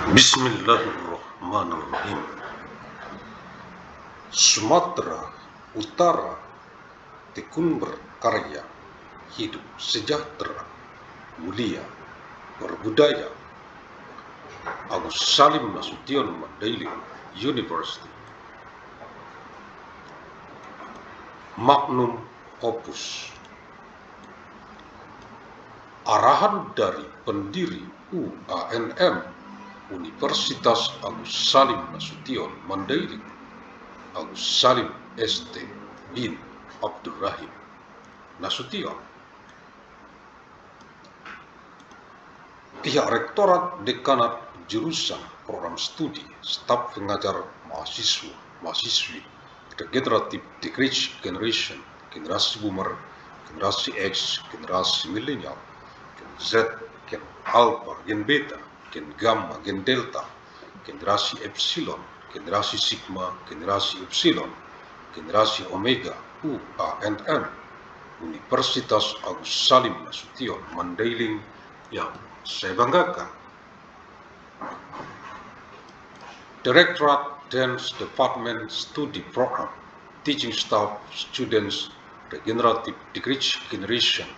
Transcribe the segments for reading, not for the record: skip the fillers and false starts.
Bismillahirrahmanirrahim. Sumatera Utara tekun berkarya, hidup sejahtera, mulia, berbudaya. Agus Salim Nasution Mandailing University. Magnum Opus. Arahan dari pendiri UANM Universitas Agus Salim Nasution Mandailing, Agus Salim ST bin Abdurrahim Nasution. Pihak Rektorat Dekanat Jurusan Program Studi Staf Pengajar Mahasiswi Regenerative Generation, Generasi Boomer, Generasi X, Generasi Milenial, Gen Z, Gen Alpha, Gen Beta, Gen Gamma, Gen Delta, Generasi Epsilon, Generasi Sigma, Generasi Epsilon, Generasi Omega, UANM Universitas Agus Salim Nasution Mandailing yang saya banggakan. Directorate Dance Department Studi Program, Teaching Staff, Students, Regenerative Generation,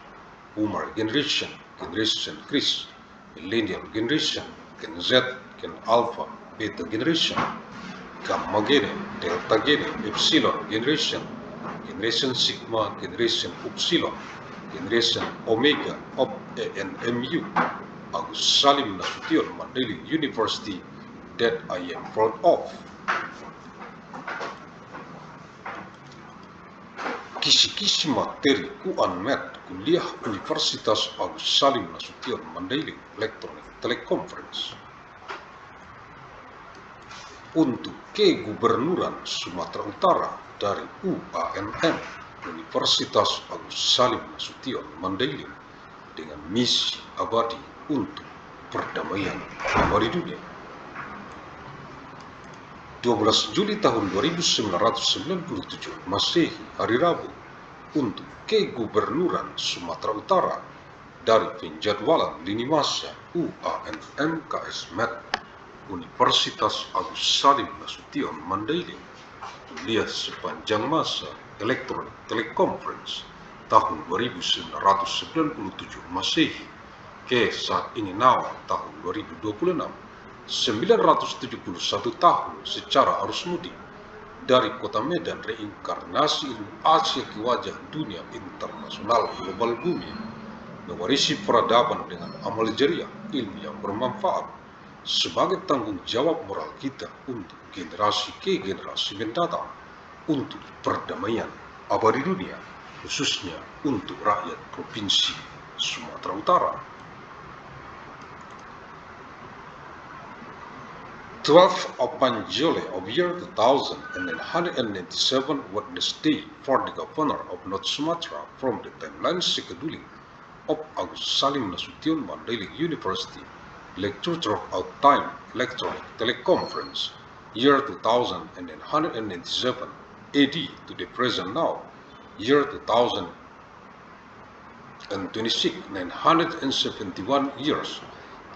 Boomer Generation, Generation Chris, Millennial Generation, Gen Z, Gen Alpha, Beta Generation, Gamma Gene, Delta Gene, Epsilon Generation, Generation Sigma, Generation Upsilon, Generation Omega of ANMU, Agus Salim Nasution Mandailing University, that I am proud of. Kisi-kisi materi UANMED Kuliah Universitas Agus Salim Nasution Mandailing Electronic Teleconference. Untuk Kegubernuran Sumatera Utara dari UANM Universitas Agus Salim Nasution Mandailing dengan misi abadi untuk perdamaian abadi dunia. 12 Juli tahun 1997 Masehi, hari Rabu, untuk Kegubernuran Sumatera Utara dari penjadwalan lini masa UANM KSMED Universitas Agus Salim Nasution Mandailing kuliah sepanjang masa Electronic Teleconference tahun 1997 Masehi ke saat ini Nawa tahun 2026, 971 tahun secara arus mudik dari kota Medan, reinkarnasi ilmu Asia ke wajah dunia internasional global bumi, mewarisi peradaban dengan amal jariah ilmu yang bermanfaat sebagai tanggung jawab moral kita untuk generasi ke generasi mendatang, untuk perdamaian abadi dunia, khususnya untuk rakyat Provinsi Sumatera Utara. 12th of Panjole of year 2997 Wednesday for the Governor of North Sumatra from the timeline scheduling of Agus Salim Nasution Mandailing University, lecture throughout time electronic teleconference, year 2997 AD to the present now, year 2026, 971 years,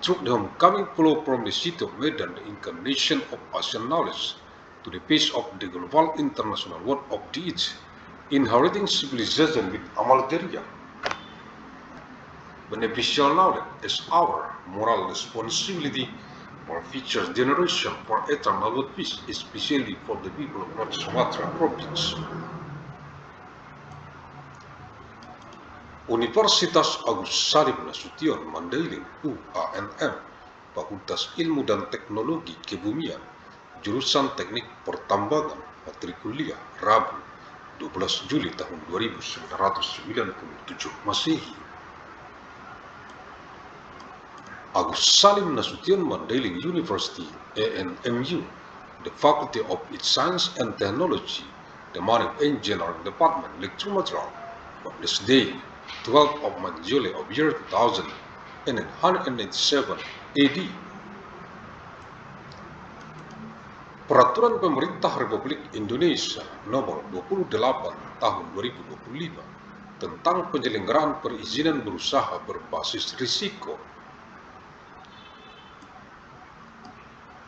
through the homecoming flow from the city of Medan, the incarnation of Asian knowledge, to the face of the global international world of deeds, inheriting civilization with amal jariah. Beneficial knowledge is our moral responsibility for future generation, for eternal world peace, especially for the people of North Sumatra Province. Universitas Agus Salim Nasution Mandailing UANM, Fakultas Ilmu dan Teknologi Kebumian, Jurusan Teknik Pertambangan, matrikuliah Rabu 12 Juli tahun 1997 Masehi. Agus Salim Nasution Mandailing University ANMU, the Faculty of Science and Technology, the Marine Engineering Department, lecture material, Wednesday 12 of Manjole of year 2997 AD. Peraturan Pemerintah Republik Indonesia Nomor 28 Tahun 2025 tentang penyelenggaraan perizinan berusaha berbasis risiko.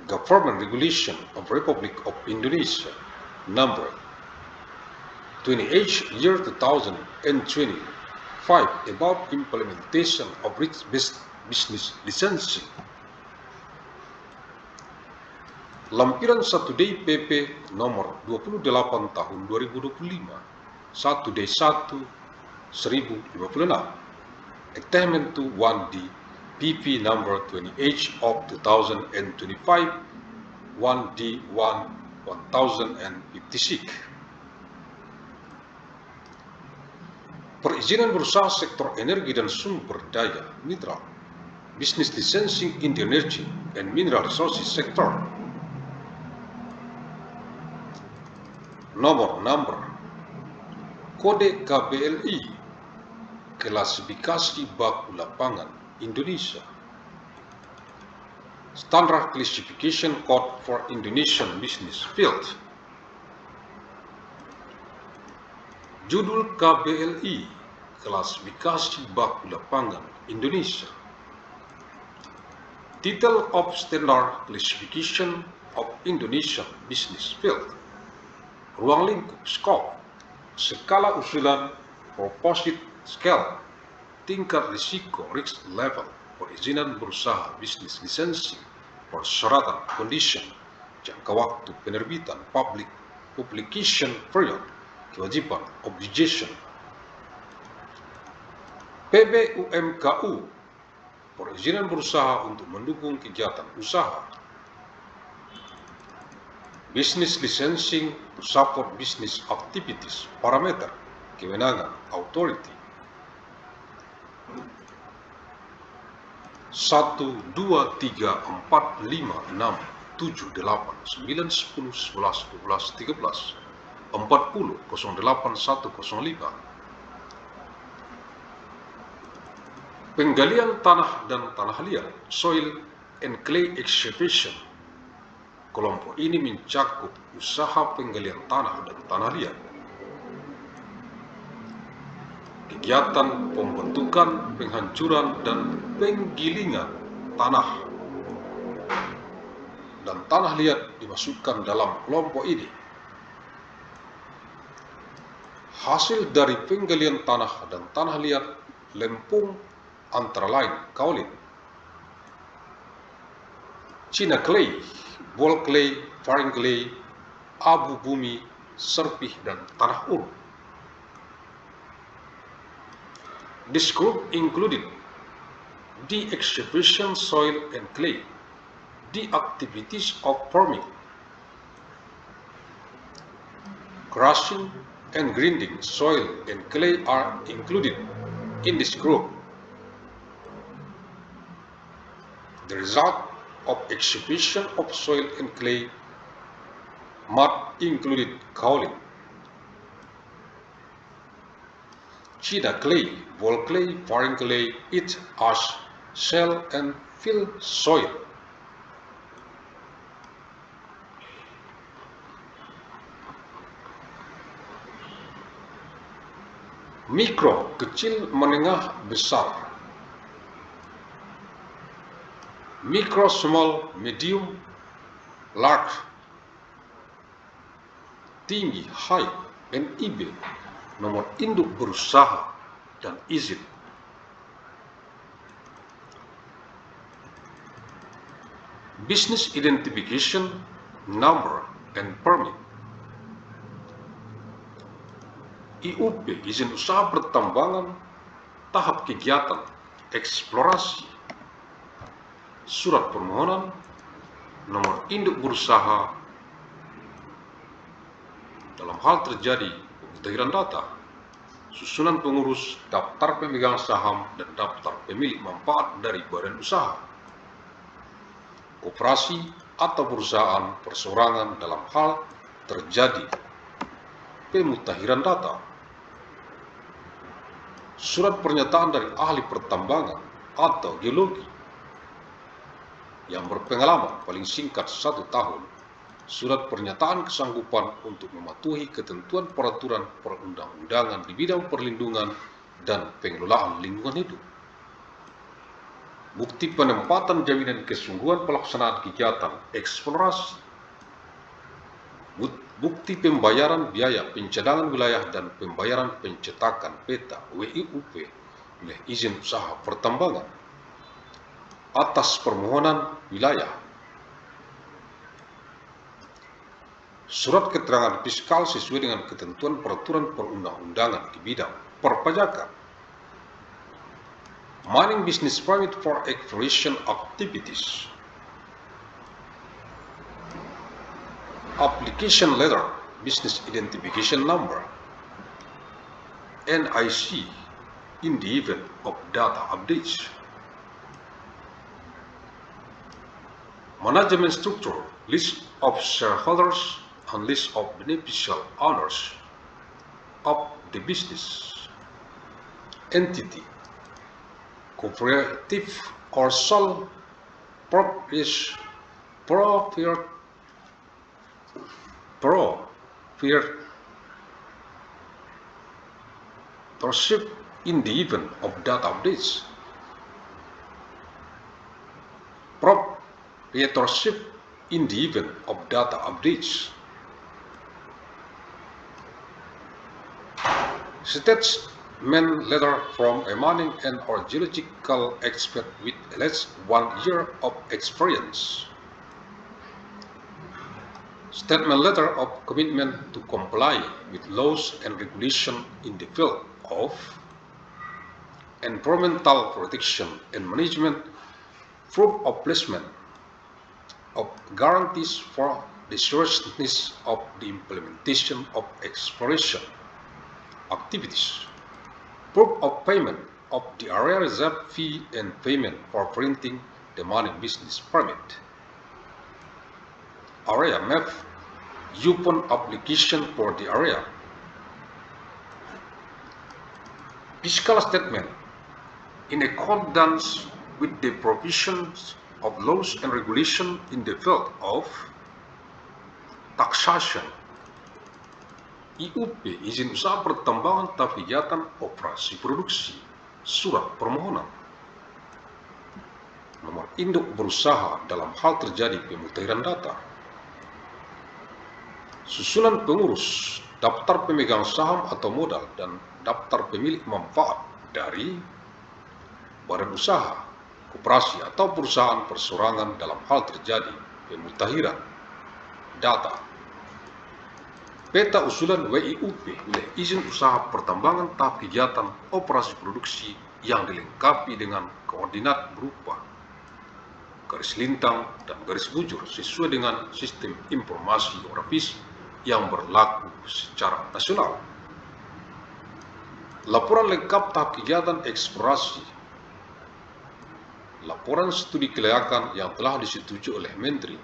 Government Regulation of Republic of Indonesia number 28 year 2025 about implementation of risk-based business licensing. Lampiran 1D PP nomor 28 tahun 2025, 1D1 1056, Attachment to 1D PP number 28 of 2025, 1D1 1056. Perizinan berusaha sektor energi dan sumber daya mineral, business licensing in the energy and mineral resources sector. Nomor Kode KBLI, klasifikasi baku lapangan Indonesia, Standard Classification Code for Indonesian Business Field. Judul KBLI, klasifikasi baku lapangan Indonesia, Title of Standard Classification of Indonesian Business Field, ruang lingkup scope, skala usulan, proposed scale, tingkat risiko risk level, perizinan berusaha bisnis licensing, persyaratan condition, jangka waktu penerbitan publication period, kewajiban obligation. PBUMKU, perizinan berusaha untuk mendukung kegiatan usaha. Business licensing to support business activities, parameter, kewenangan, authority. 1, 2, 3, 4, 5, 6, 7, 8, 9, 10, 11, 12, 13, 40, 08, 105. Penggalian tanah dan tanah liat, soil and clay excavation. Kelompok ini mencakup usaha penggalian tanah dan tanah liat, kegiatan pembentukan, penghancuran, dan penggilingan tanah dan tanah liat dimasukkan dalam kelompok ini. Hasil dari penggalian tanah dan tanah liat lempung antara lain kaolin, China clay, ball clay, faring clay, abu bumi, serpih, dan tanah uruk. This group included the excavation soil and clay, the activities of farming, crushing and grinding soil and clay are included in this group. The result of excavation of soil and clay mud included kaolin, China clay, ball clay, faring clay, it, ash, shell, and fill soil. Mikro, kecil, menengah, besar. Micro, small, medium, large. Tinggi, high, and IB, nomor induk berusaha dan izin. Business identification number and permit. IUP, izin usaha pertambangan, tahap kegiatan, eksplorasi. Surat permohonan, nomor induk berusaha dalam hal terjadi pemutahiran data, susunan pengurus, daftar pemegang saham, dan daftar pemilik manfaat dari badan usaha, koperasi atau perusahaan perseorangan dalam hal terjadi pemutahiran data, surat pernyataan dari ahli pertambangan atau geologi yang berpengalaman paling singkat 1 tahun, surat pernyataan kesanggupan untuk mematuhi ketentuan peraturan perundang-undangan di bidang perlindungan dan pengelolaan lingkungan hidup. bukti penempatan jaminan kesungguhan pelaksanaan kegiatan eksplorasi, bukti pembayaran biaya pencadangan wilayah dan pembayaran pencetakan peta WIUP oleh izin usaha pertambangan atas permohonan wilayah, surat keterangan fiskal sesuai dengan ketentuan peraturan perundang-undangan di bidang perpajakan, mining business permit for exploration activities, application letter, business identification number, NIC in the event of data updates, management structure, list of shareholders and list of beneficial owners of the business entity, cooperative or sole proprietorship in the event of data updates, proprietorship in the event of data updates, statement letter from a mining and or geological expert with at least 1 year of experience, statement letter of commitment to comply with laws and regulations in the field of environmental protection and management, proof of placement of guarantees for the seriousness of the implementation of exploration activities, proof of payment of the area reserve fee and payment for printing the mining business permit, area map, upon application for the area, fiscal statement in accordance with the provisions of laws and regulations in the field of taxation, IUP, izin usaha pertambangan atau kegiatan operasi produksi, surat permohonan, nomor induk berusaha dalam hal terjadi pemutahiran data, susunan pengurus, daftar pemegang saham atau modal, dan daftar pemilik manfaat dari badan usaha, koperasi atau perusahaan perseorangan dalam hal terjadi pemutahiran data, peta usulan WIUP oleh izin usaha pertambangan tahap kegiatan operasi produksi yang dilengkapi dengan koordinat berupa garis lintang dan garis bujur sesuai dengan sistem informasi geografis yang berlaku secara nasional, laporan lengkap tahap kegiatan eksplorasi, laporan studi kelayakan yang telah disetujui oleh Menteri,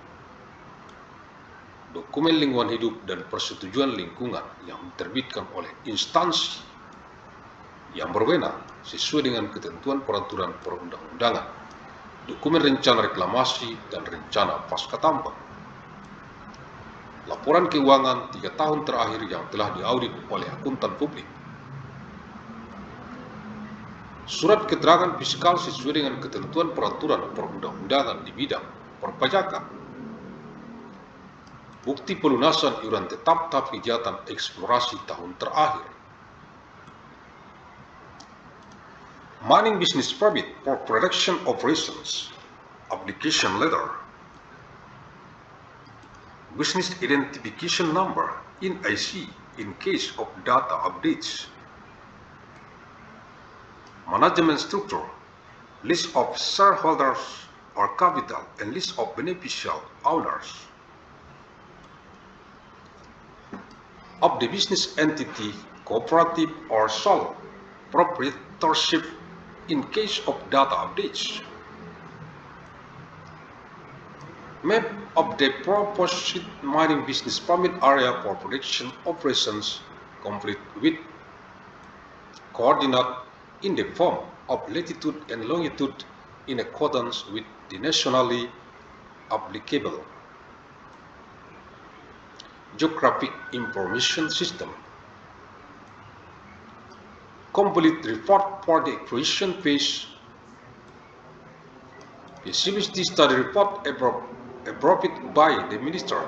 dokumen lingkungan hidup dan persetujuan lingkungan yang diterbitkan oleh instansi yang berwenang sesuai dengan ketentuan peraturan perundang-undangan, dokumen rencana reklamasi dan rencana pasca tambang, laporan keuangan 3 tahun terakhir yang telah diaudit oleh akuntan publik, surat keterangan fiskal sesuai dengan ketentuan peraturan perundang-undangan di bidang perpajakan, bukti pelunasan iuran tetap tahap kegiatan eksplorasi tahun terakhir, mining business permit for production operations, application letter, business identification number, NIC in case of data updates, management structure, list of shareholders or capital, and list of beneficial owners of the business entity, cooperative or sole proprietorship in case of data updates, map of the proposed mining business permit area for production operations complete with coordinate in the form of latitude and longitude in accordance with the nationally applicable geographic information system, complete report for the exploration phase Feasibility study report approved by the Minister.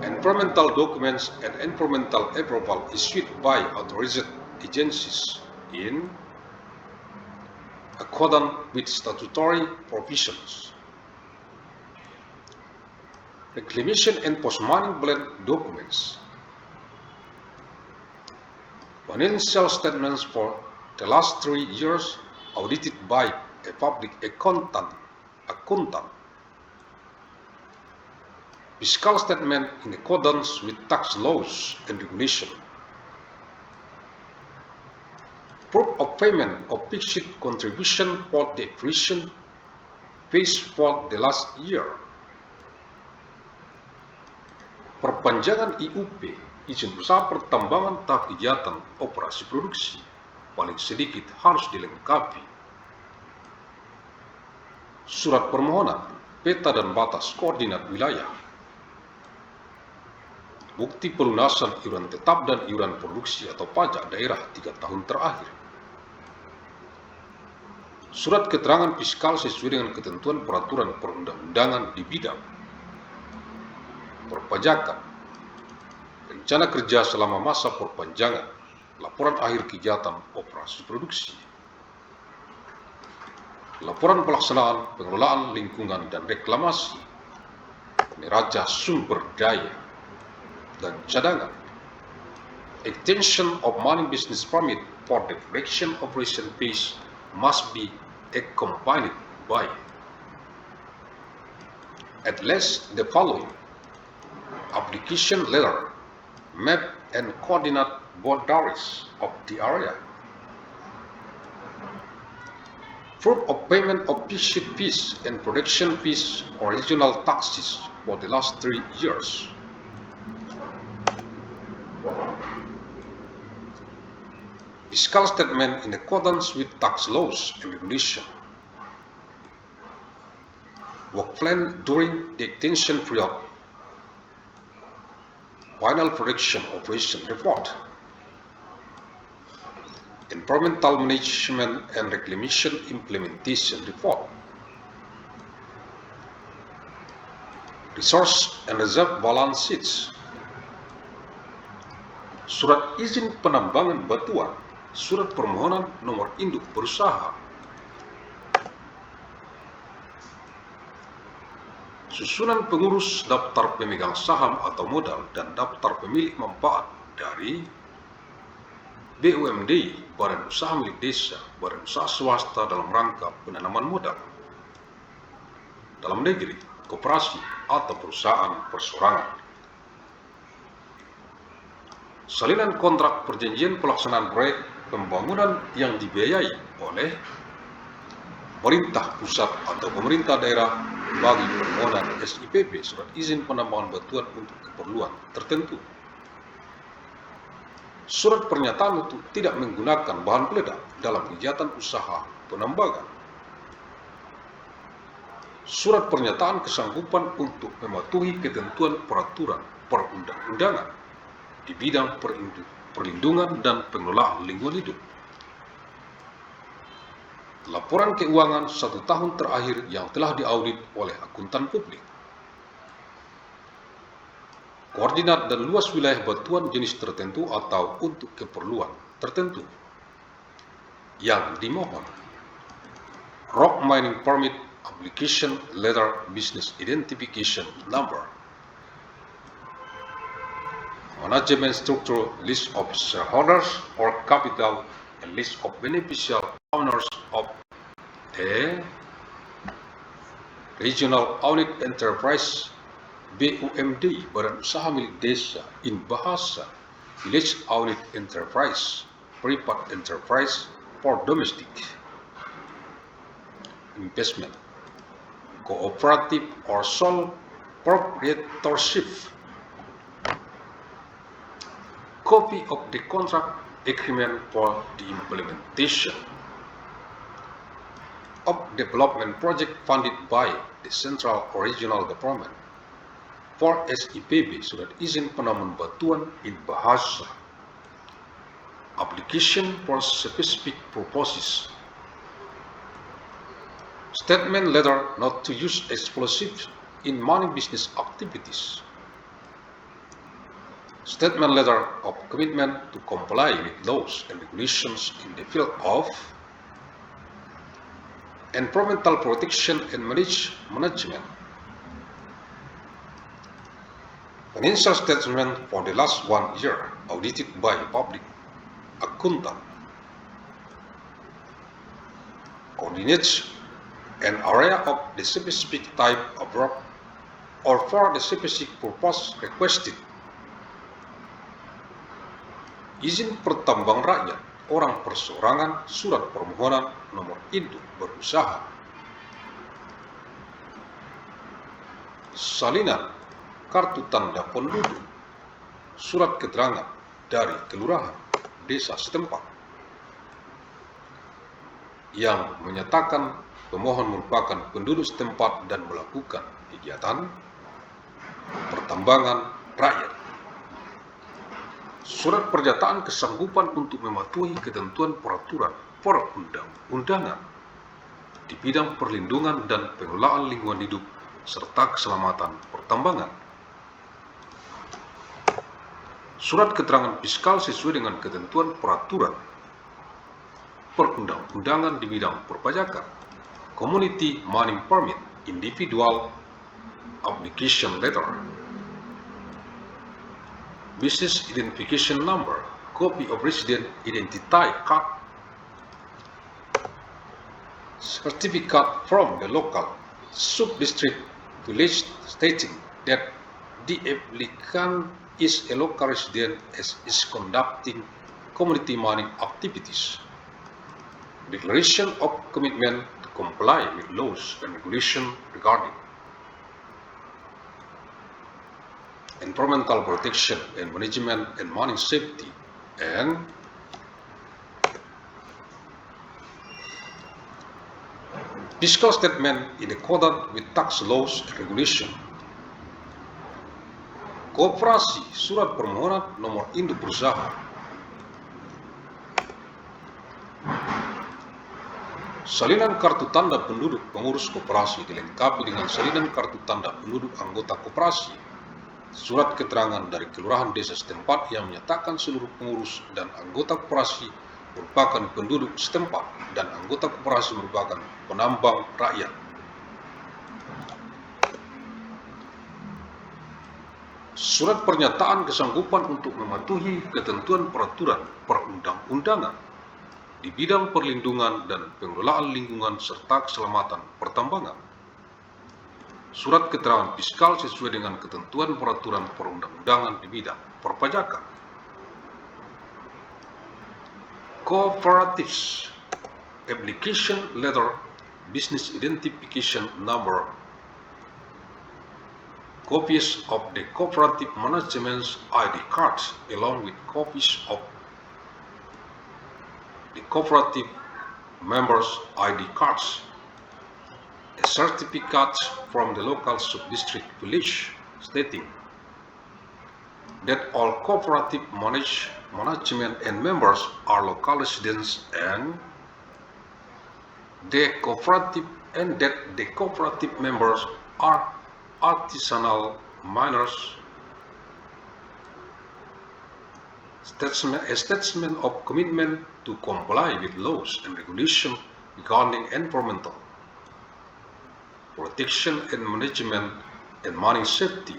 Environmental documents and environmental approval issued by authorized agencies in accordance with statutory provisions. Reclamation and post-mining plan documents. Financial statements for the last 3 years audited by a public accountant. Fiscal statement in accordance with tax laws and regulation. Proof of payment of fixed contribution for the operation phase for the last year. Perpanjangan IUP, izin usaha pertambangan tahap kegiatan operasi produksi, paling sedikit harus dilengkapi. Surat permohonan, peta dan batas koordinat wilayah. Bukti pelunasan iuran tetap dan iuran produksi atau pajak daerah 3 tahun terakhir. Surat keterangan fiskal sesuai dengan ketentuan peraturan perundang-undangan di bidang perpajakan, rencana kerja selama masa perpanjangan, laporan akhir kegiatan operasi produksi, laporan pelaksanaan pengelolaan lingkungan dan reklamasi, neraca sumber daya dan cadangan, extension of mining business permit for the production operation phase must be accompanied by at least the following: application letter, map and coordinate boundaries of the area, proof of payment of fixed fees and production fees or regional taxes for the last 3 years. Fiscal statement in accordance with tax laws and regulation. Work plan during the extension period. Final production operation report. Environmental management and reclamation implementation report. Resource and reserve balance sheets. Surat izin penambangan batuan, surat permohonan nomor induk berusaha. Susunan pengurus daftar pemegang saham atau modal dan daftar pemilik manfaat dari BUMD, Badan Usaha Milik Desa, Badan Usaha Swasta dalam rangka penanaman modal dalam negeri, koperasi atau perusahaan perseorangan. Salinan kontrak perjanjian pelaksanaan proyek pembangunan yang dibiayai oleh pemerintah pusat atau pemerintah daerah bagi permohonan SIPP, surat izin penambangan batuan untuk keperluan tertentu. Surat pernyataan untuk tidak menggunakan bahan peledak dalam kegiatan usaha penambangan. Surat pernyataan kesanggupan untuk mematuhi ketentuan peraturan perundang-undangan di bidang perlindungan dan pengelolaan lingkungan hidup. Laporan keuangan 1 tahun terakhir yang telah diaudit oleh akuntan publik. Koordinat dan luas wilayah batuan jenis tertentu atau untuk keperluan tertentu yang dimohon. Rock mining permit application letter business identification number. Management structure, list of shareholders or capital, and list of beneficial owners of a regional unit enterprise BUMD, Badan Usaha Milik Desa, in bahasa village unit enterprise, private enterprise for domestic investment, cooperative or sole proprietorship. Copy of the contract agreement for the implementation of development project funded by the central or regional government for SIPB, surat izin penanaman batuan in bahasa. Application for specific purposes. Statement letter not to use explosives in mining business activities. Statement letter of commitment to comply with laws and regulations in the field of environmental protection and management. Financial statement for the last 1 year audited by a public accountant. Coordinates an area of the specific type of work or for the specific purpose requested. Izin pertambang rakyat, orang perseorangan, surat permohonan nomor induk berusaha. Salinan kartu tanda penduduk, surat keterangan dari kelurahan desa setempat yang menyatakan pemohon merupakan penduduk setempat dan melakukan kegiatan pertambangan rakyat. Surat pernyataan kesanggupan untuk mematuhi ketentuan peraturan perundang-undangan di bidang perlindungan dan pengelolaan lingkungan hidup serta keselamatan pertambangan. Surat keterangan fiskal sesuai dengan ketentuan peraturan perundang-undangan di bidang perpajakan, community mining permit, individual application letter, business identification number, copy of resident identity card, certificate from the local sub-district village stating that the applicant is a local resident as is conducting community mining activities. Declaration of commitment to comply with laws and regulations regarding environmental protection and management and mining safety, and fiscal statement in accordance with tax laws and regulation. Koperasi, surat permohonan nomor induk berusaha. Salinan kartu tanda penduduk pengurus koperasi dilengkapi dengan salinan kartu tanda penduduk anggota koperasi, surat keterangan dari kelurahan desa setempat yang menyatakan seluruh pengurus dan anggota koperasi merupakan penduduk setempat dan anggota koperasi merupakan penambang rakyat. Surat pernyataan kesanggupan untuk mematuhi ketentuan peraturan perundang-undangan di bidang perlindungan dan pengelolaan lingkungan serta keselamatan pertambangan. Surat keterangan fiskal sesuai dengan ketentuan peraturan perundang-undangan di bidang perpajakan. Cooperatives application letter, business identification number, copies of the cooperative management's ID cards along with copies of the cooperative members' ID cards, a certificate from the local sub-district village stating that all cooperative management and members are local residents and that the cooperative members are artisanal miners. A statement of commitment to comply with laws and regulations regarding environmental protection and management and mining safety.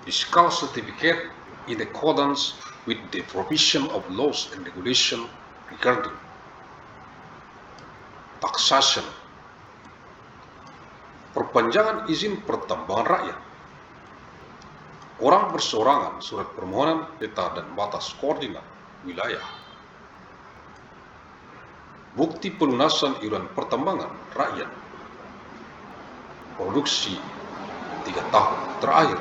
Fiscal certificate in accordance with the provision of laws and regulations regarding taxation. Perpanjangan izin pertambangan rakyat. Orang perseorangan, surat permohonan, peta dan batas koordinat wilayah. Bukti pelunasan iuran pertambangan rakyat. Produksi 3 tahun terakhir.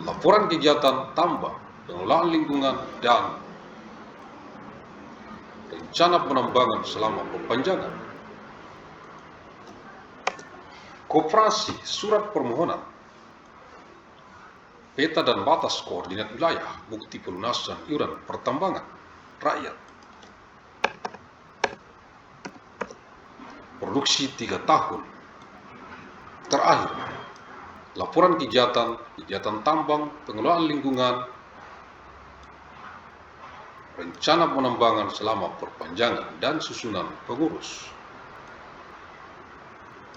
Laporan kegiatan tambang, pengelolaan lingkungan, dan rencana penambangan selama perpanjangan. Koperasi, surat permohonan, peta dan batas koordinat wilayah, bukti pelunasan iuran pertambangan rakyat. produksi 3 tahun. Terakhir, laporan kegiatan tambang, pengelolaan lingkungan, rencana penambangan selama perpanjangan dan susunan pengurus.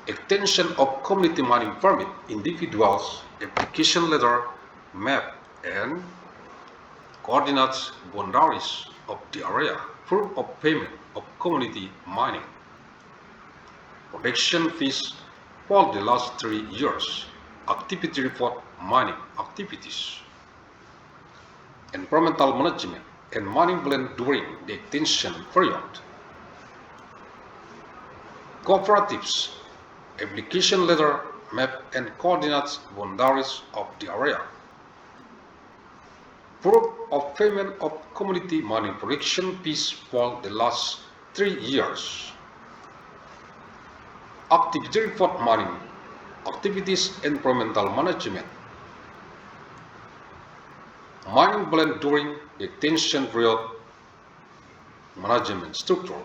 Extension of community mining permit, individuals, application letter, map, and coordinates boundaries of the area, proof of payment of community mining, protection fees for the last 3 years, activity report mining activities, environmental management and mining plan during the extension period, cooperatives, application letter, map and coordinates boundaries of the area, proof of payment of community mining protection fees for the last 3 years, activity report mining activities, environmental management, mining plan during the extension period, management structure.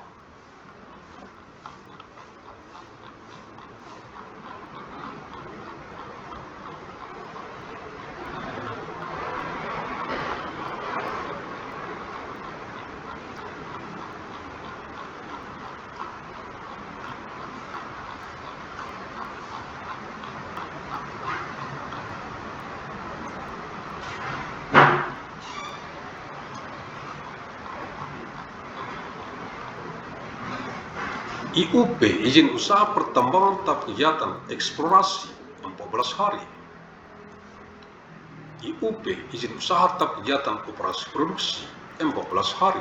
IUP, izin usaha pertambangan tahap kegiatan eksplorasi 14 hari. IUP, izin usaha tahap kegiatan operasi produksi 14 hari.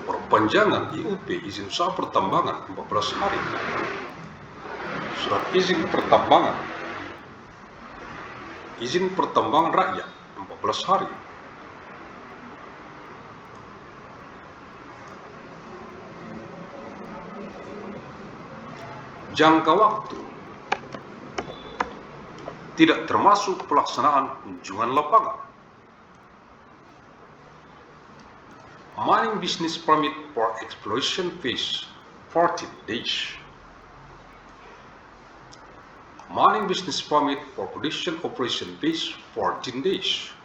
Perpanjangan IUP, izin usaha pertambangan 14 hari. Surat izin pertambangan, izin pertambangan rakyat 14 hari. Jangka waktu tidak termasuk pelaksanaan kunjungan lapangan. Mining business permit for exploration phase 14 days. Mining business permit for production operation phase 14 days.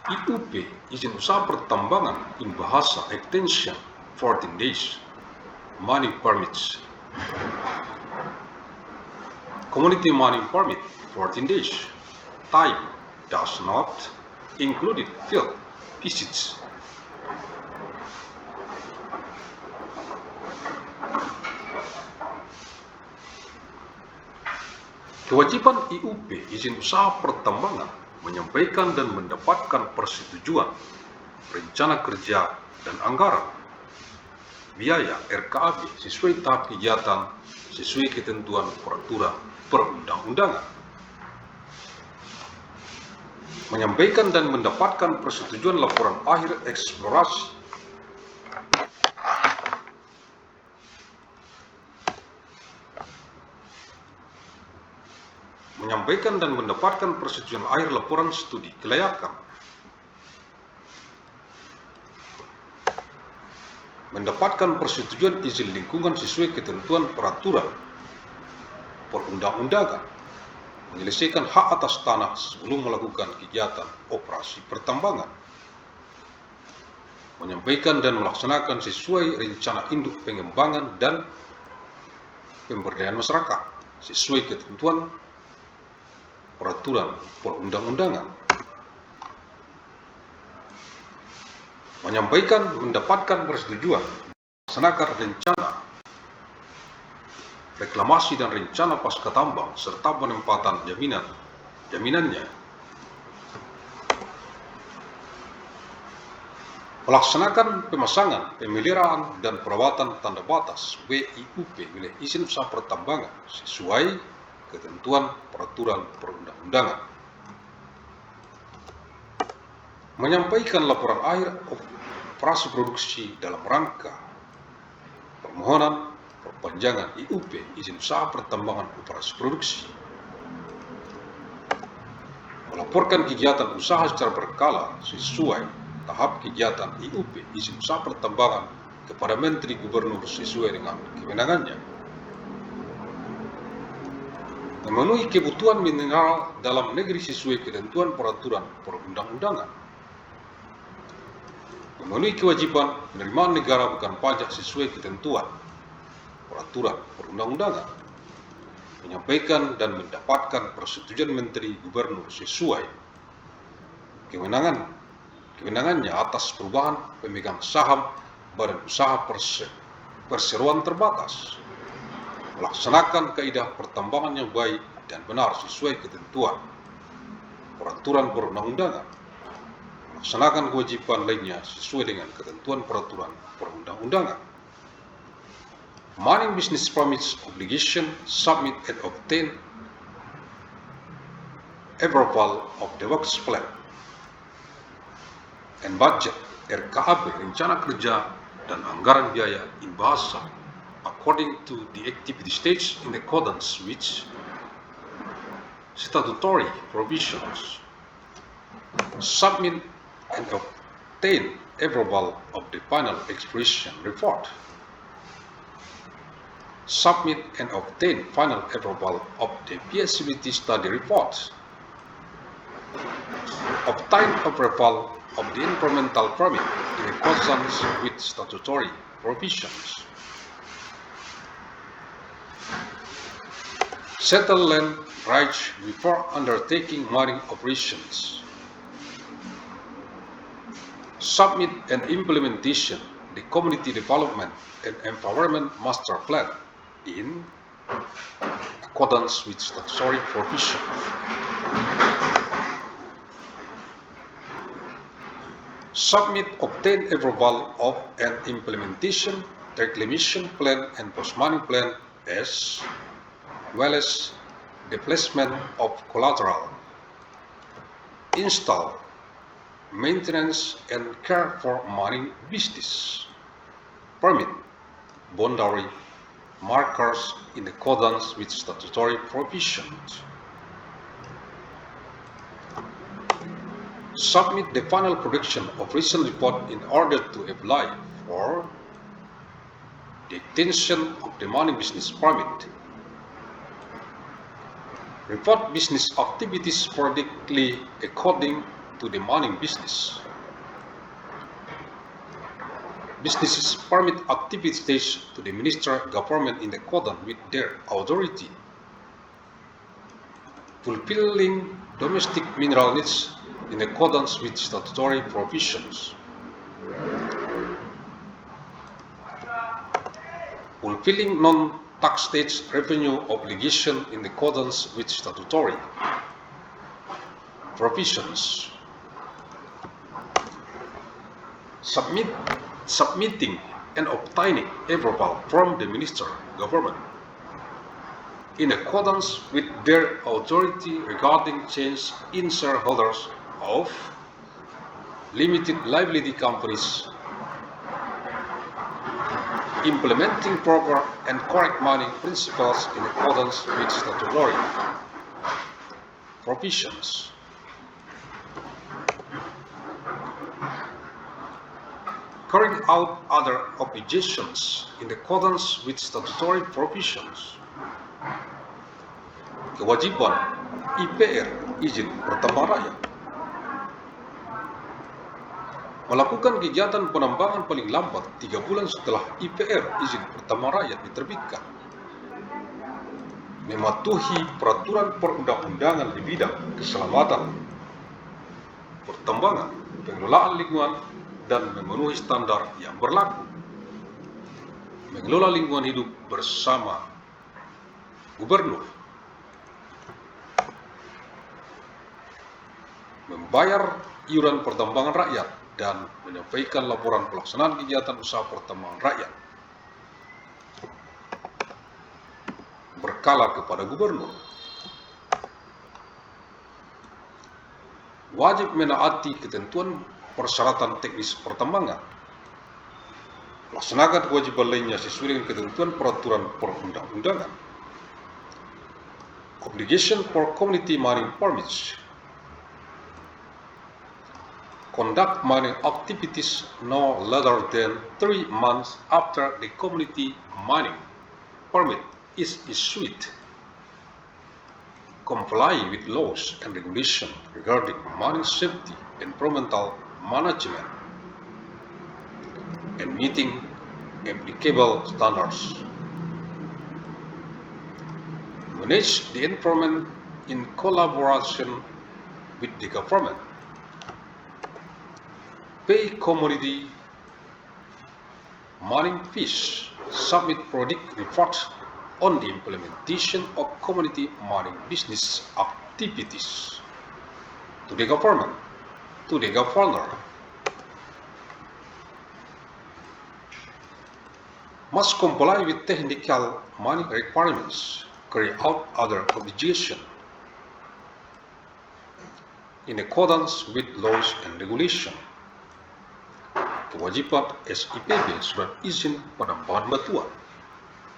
IUP, izin usaha pertambangan in bahasa extension 14 days. Mining permits. Community mining permit 14 days. Time does not include field visits. Kewajiban IUP, izin usaha pertambangan, menyampaikan dan mendapatkan persetujuan, rencana kerja dan anggaran, biaya RKAB sesuai tahap kegiatan sesuai ketentuan peraturan perundang-undangan. Menyampaikan dan mendapatkan persetujuan laporan akhir eksplorasi. Menyampaikan dan mendapatkan persetujuan akhir laporan studi kelayakan. Mendapatkan persetujuan izin lingkungan sesuai ketentuan peraturan perundang-undangan, menyelesaikan hak atas tanah sebelum melakukan kegiatan operasi pertambangan, menyampaikan dan melaksanakan sesuai rencana induk pengembangan dan pemberdayaan masyarakat sesuai ketentuan peraturan perundang-undangan, menyampaikan mendapatkan persetujuan melaksanakan rencana reklamasi dan rencana pasca tambang serta penempatan jaminannya, melaksanakan pemasangan, pemeliharaan dan perawatan tanda batas WIUP wilayah izin usaha pertambangan sesuai ketentuan peraturan perundang-undangan, menyampaikan laporan akhir operasi produksi dalam rangka permohonan perpanjangan IUP izin usaha pertambangan operasi produksi, melaporkan kegiatan usaha secara berkala sesuai tahap kegiatan IUP izin usaha pertambangan kepada Menteri Gubernur sesuai dengan kewenangannya. Memenuhi kebutuhan mineral dalam negeri sesuai ketentuan peraturan perundang-undangan. Memenuhi kewajiban penerimaan negara bukan pajak sesuai ketentuan peraturan perundang-undangan. Menyampaikan dan mendapatkan persetujuan Menteri Gubernur sesuai kewenangannya atas perubahan pemegang saham badan usaha perseroan terbatas, melaksanakan kaidah pertambangan yang baik dan benar sesuai ketentuan peraturan perundang-undangan, melaksanakan kewajiban lainnya sesuai dengan ketentuan peraturan perundang-undangan. Mining business permits obligation, submit and obtain approval of the works plan and budget RKAB, rencana kerja dan anggaran biaya in bahasa according to the activity stage in accordance with statutory provisions. Submit and obtain approval of the final exploration report. Submit and obtain final approval of the feasibility study report. Obtain approval of the environmental permit in accordance with statutory provisions. Settle land rights before undertaking mining operations. Submit and implementation the Community Development and Empowerment Master Plan in accordance with statutory provisions. Submit, obtain approval of an implementation, reclamation plan and post-mining plan as well as the placement of collateral. Install, maintenance and care for mining business. Permit, boundary markers in accordance with statutory provisions. Submit the final production of recent report in order to apply for the extension of the mining business permit. Report business activities sporadically according to the mining business. Businesses permit activities to the Minister Government in accordance with their authority. Fulfilling domestic mineral needs in accordance with statutory provisions. Fulfilling non-tax state revenue obligation in accordance with statutory provisions. Submitting and obtaining approval from the Minister Government in accordance with their authority regarding change in shareholders of limited liability companies, implementing proper and correct mining principles in accordance with statutory provisions. Carrying out other obligations in accordance with statutory provisions. Kewajiban IPR, izin pertambangan rakyat. Melakukan kegiatan penambangan paling lambat 3 bulan setelah IPR, izin pertambangan rakyat, diterbitkan. Mematuhi peraturan perundang-undangan di bidang keselamatan pertambangan, pengelolaan lingkungan, dan memenuhi standar yang berlaku. Mengelola lingkungan hidup bersama Gubernur. Membayar iuran pertambangan rakyat dan menyampaikan laporan pelaksanaan kegiatan usaha pertambangan rakyat berkala kepada Gubernur. Wajib menaati ketentuan persyaratan teknis pertambangan. Laksanakan kewajiban lainnya sesuai dengan ketentuan peraturan perundang-undangan. Obligation for community mining permits. conduct mining activities no later than 3 months after the community mining permit is issued, comply with laws and regulations regarding mining safety, environmental management, and meeting applicable standards. Manage the environment in collaboration with the government. Pay community mining fees. Submit product reports on the implementation of community mining business activities to the government, to the governor. Must comply with technical mining requirements, carry out other obligations in accordance with laws and regulations. Kewajiban SIPB surat izin penambangan batuan,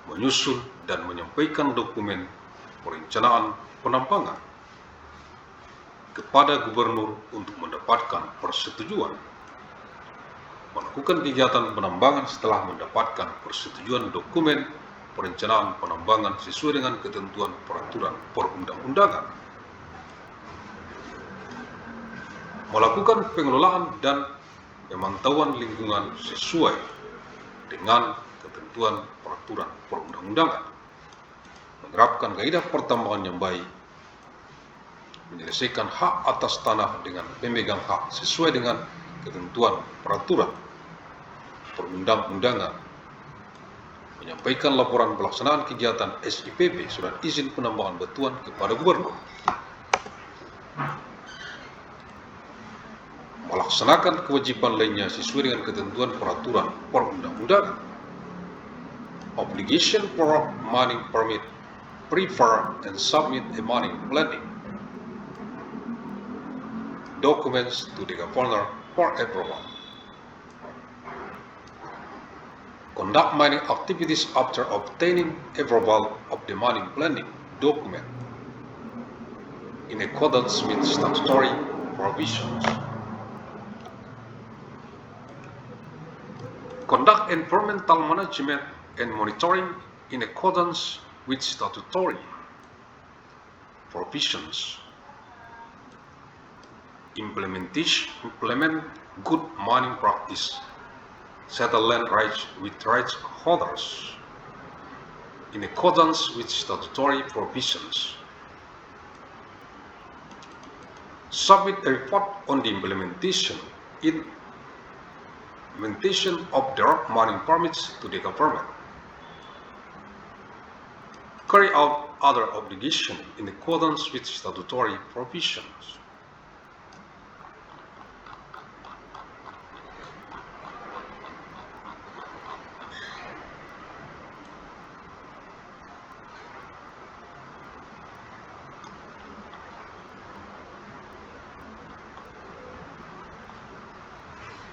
menyusun dan menyampaikan dokumen perencanaan penambangan kepada gubernur untuk mendapatkan persetujuan, melakukan kegiatan penambangan setelah mendapatkan persetujuan dokumen perencanaan penambangan sesuai dengan ketentuan peraturan perundang-undangan, melakukan pengelolaan dan pemantauan lingkungan sesuai dengan ketentuan peraturan perundang-undangan, menerapkan kaidah pertambangan yang baik, menyelesaikan hak atas tanah dengan pemegang hak sesuai dengan ketentuan peraturan perundang-undangan, menyampaikan laporan pelaksanaan kegiatan SIPB surat izin penambangan batuan kepada gubernur, melaksanakan kewajiban lainnya sesuai dengan ketentuan peraturan perundang-undangan. Obligation for mining permit, prepare and submit a mining planning documents to the governor for approval. Conduct mining activities after obtaining approval of the mining planning document in accordance with statutory provisions. Conduct environmental management and monitoring in accordance with statutory provisions. Implement good mining practice. Settle land rights with rights holders in accordance with statutory provisions. Submit a report on the implementation of direct mining permits to the government. Carry out other obligations in accordance with statutory provisions.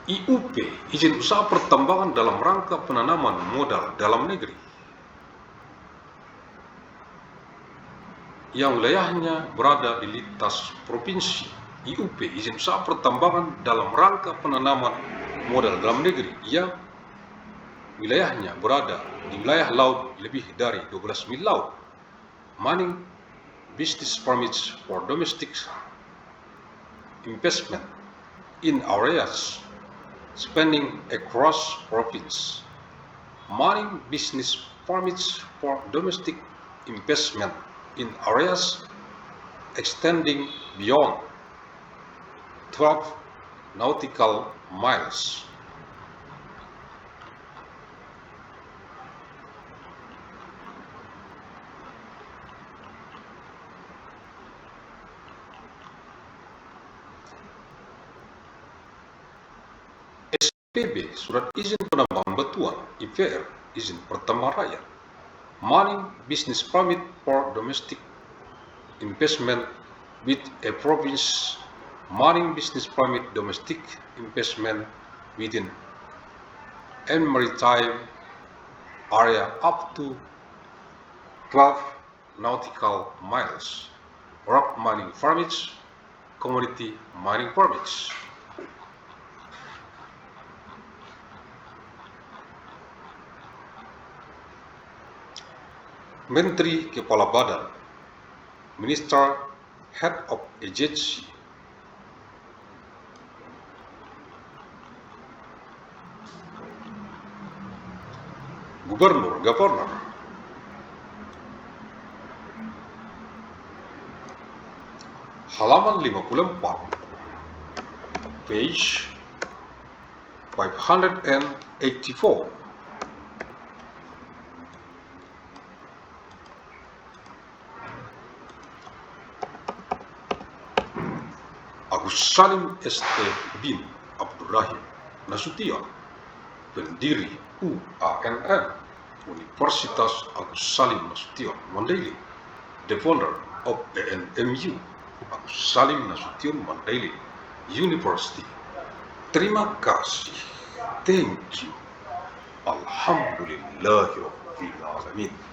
IUP, izin usaha pertambangan dalam rangka penanaman modal dalam negeri, yang wilayahnya berada di lintas provinsi. IUP, izin usaha pertambangan dalam rangka penanaman modal dalam negeri, yang wilayahnya berada di wilayah laut lebih dari 12 mil laut. Mining business permits for domestic investment in areas spanning across province. Mining business permits for domestic investment in areas extending beyond 12 nautical miles. SIPB, surat izin penambangan batuan, IPR, izin pertama rakyat. Mining business permit for domestic investment with a province. Mining business permit domestic investment within a maritime area up to 12 nautical miles. Rock mining permits, commodity mining permits. Menteri Kepala Badan, Minister, Head of Agency. Gubernur, Governor. Halaman 54, page 584. Agus Salim ST bin Abdurrahim Nasution, pendiri UANN, Universitas Agus Salim Nasution Mandailing, the founder of ANMU, Agus Salim Nasution Mandailing University. Terima kasih. Thank you. Alhamdulillahirabbil alamin.